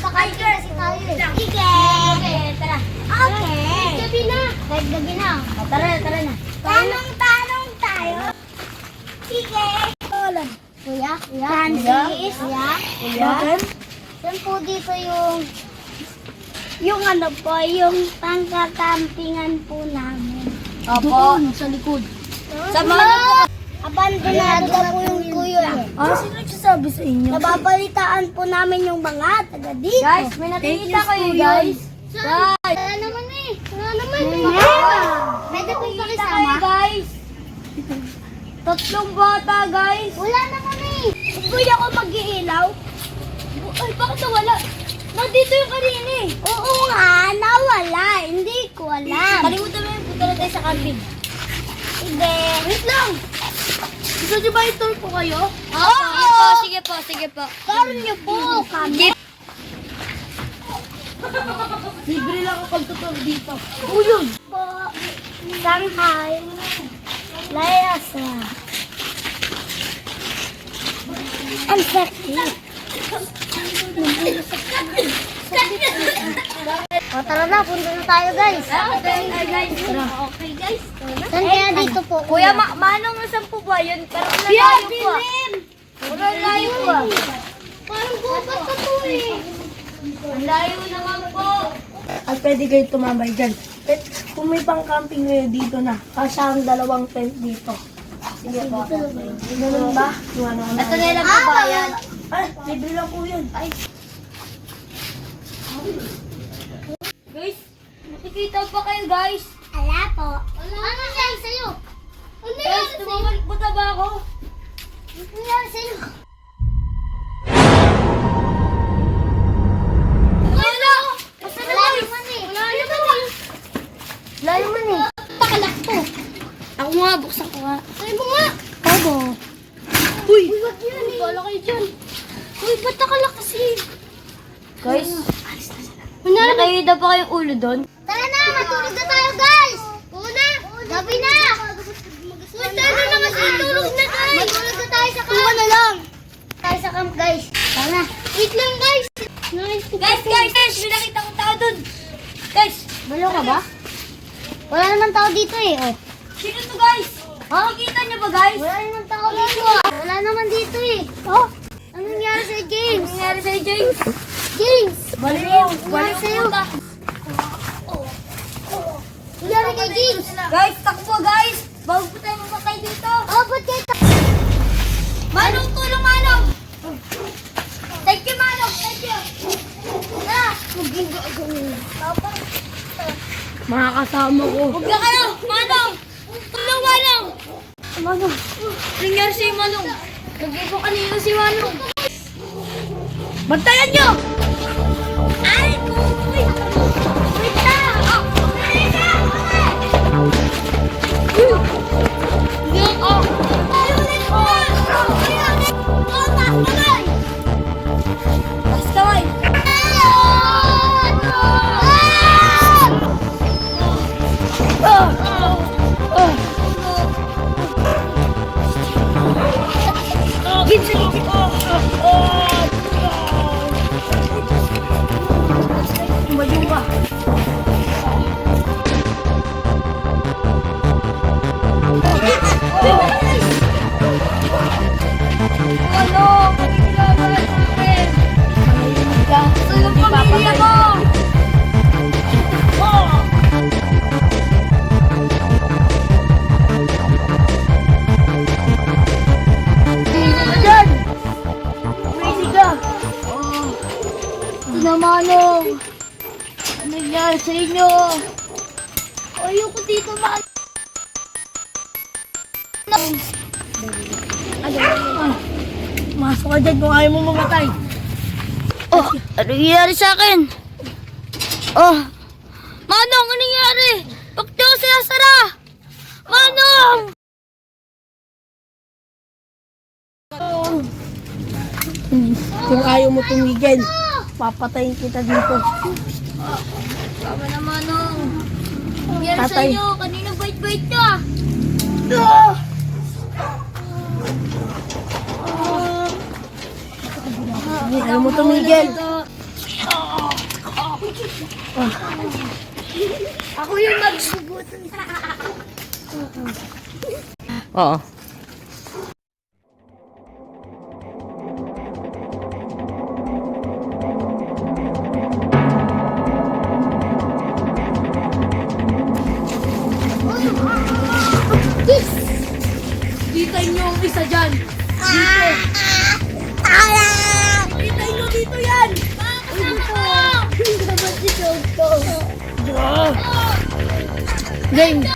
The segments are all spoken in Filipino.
makakita kasi tayo eh. Sige! Okay, tara. Okay. Gabi na. Kahit gabi na. Tara na. Tanong tayo. Sige. Kuya? Francis? Kuya? Saan po dito yung ano po, yung pangkakampingan po namin? Opo, sa likod. Sa mga abandonado na po yung kuya. Sino nagsasabi sa inyo? Nababalitaan po namin yung mga taga dito. Guys, may nakikita kayo, guys. Guys, Wala naman eh. Pwede po nakikita pakisama? kayo, guys. Tatlong bata, guys. Wala naman eh. Kuya ko mag-iilaw? Ay, bakit nawala? Nandito yung kanina eh. Oo nga, nawala. Hindi ko alam. Kalimutan mo yung punta na tayo sa camping. Sige. Wait lang. Gusto nyo ba i-tour po kayo? Oo. Sige po. Tour niyo po kami. Libre lang ako pag-tour dito. Yun. Po. Shanghai. Layasa. Ang sakit. O tara na, punta na tayo guys. Okay, guys. Saan kaya dito po? Kuya, manong saan po ba yun? Parang nalayo po ah. Parang layo po ah. Parang gubat ka po eh. Ang layo naman po. At pwede kayo tumambay dyan. Kung may pang-camping kayo dito na, kasya ang dalawang tent dito. Sige po. Ganun ba? Yung ano na. Ito na lang po ba yan? Ay, libre lang po yun. Ay, Guys, nakikita pa kayo guys. Ala po. Ano nangyari sa'yo? Ano Guys, nangyari sa'yo? tumawalik po ba ako? Ano nangyari sa'yo? Wala! Wala naman eh. Wala naman eh. Takalak po. Ako nga, buksan ko nga. Sabi mo nga. Obo. Uy, wag yan eh. Bala kayo dyan. Uy, ba't takalak kasi? Guys, Kunyari, nakahida pa kayong ulo doon? tara na, matulog na tayo guys. Una, gabi na. Uy, tara na kasi matulog na guys. Matulog na tayo sa camp. na lang. Tayo sa camp guys. Tara na. Wait lang guys. Guys, may nakita kong tao doon. Guys, Balo ka ba? Wala naman tao dito eh. Oh. sino to guys? Nakikita niyo ba guys? Wala naman tao dito ah. Wala naman dito eh. Oh. Anong nangyari sa James? Anong nangyari sa'yo, James? James! Baliw sa'yo. punta. Nangyari kay James? Guys, takbo guys! Bago po tayo mamatay dito. Oh, ba't kayo Manong, tulong Manong! Thank you, Manong! Thank you! Ah! Maging gagawin. mga kasama ko. Huwag na kayo! Manong! Tulong Manong! Manong. Nangyari si Manong. Nag-ipo kanina si Manong. Bantayan nyo! Ay, kuy! Wait na! Oh, wait na! Basta kaway! Majuba. Manong! Pagkilala sa akin! Gusto yung pamilya mo! Dyan! Crazy ka! Ito na Manong! Ano nangyari sa inyo? Ayoko dito man. Masok ka dyan kung ayaw mo mamatay. Oh, ano nangyari sa akin? Oh, Manong, ano nangyari? Bakit ako sinasara? Manong! Kung ayaw mo tumigil, papatayin kita dito. Tama na, Manong. Ano nangyari sa Tatay. inyo? Kanina bait-bait nyo ah. Ayaw mo tumigil. Ito. Ako yung magsugutan. Oo. Ditay nyo ang isa dyan. Dito. Ditay nyo dito yan. Game.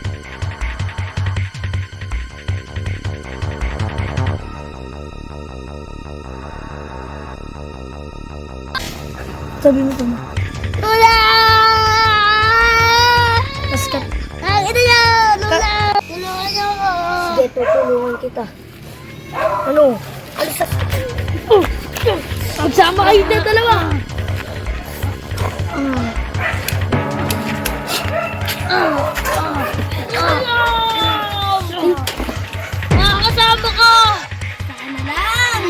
Sabi mo kung Lula! Paskat. Ito na! Lula! Tulungan niyo ako! Sige, tutulungan kita. Ano? Alisas. Magsama kayo na dalawa. Nakakasama ko! Sana lang!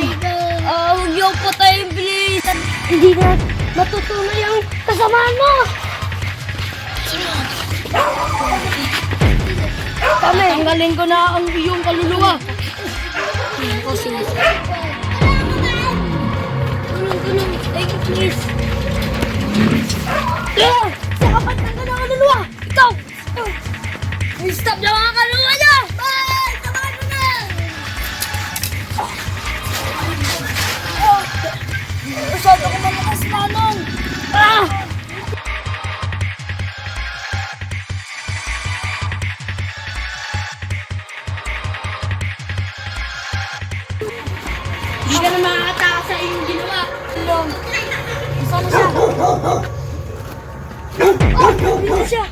Huwag niyo patayin, please. Hindi na matutuloy ang kasamaan mo. Tanggalin ko na ang iyong kaluluwa. Tulong. Thank you, please. Sa kapat ng ganang kaluluwa! Ikaw! Stop na mga kaluluwa niya! Bye! Samahan mo na! Masyado ko malakas na nun. Ah! Hindi ka na makakataka sa iyong ginawa. Tulong. Saan na siya? Dito siya.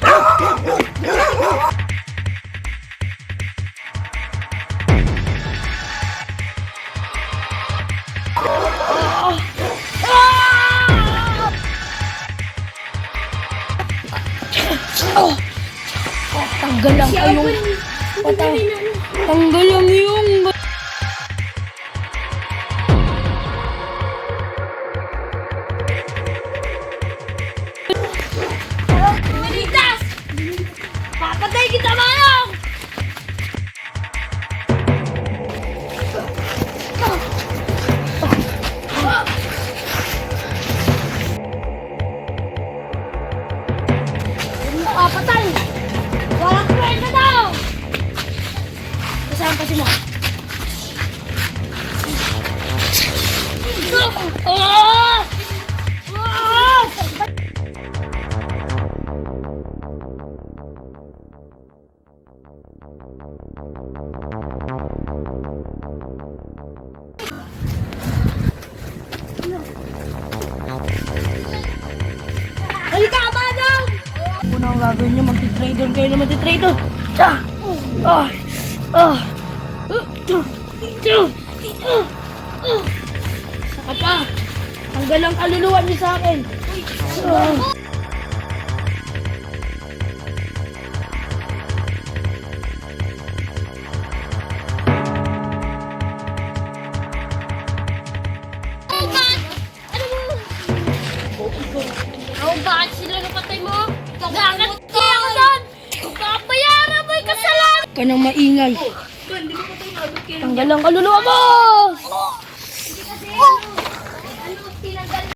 Tanggal lang kayong... Tanggal lang yung... Manitas! Papatay kita, Manong! Papatay! Walang kwenta daw! Kasama pa sila. Ah! Ah! Halika, Manong! Kung ang gagawin nyo, magti-trader kayo na magti-trader. Ah! Ah! Ah! Saka pa! Tanggal ang kaluluwa niyo sa akin. Ah! Bakit sila napatay mo? Bakit kaya ako doon? Papayaran mo yung kasalanan! Ka nang maingay. Tanggal ang kaluluwa mo!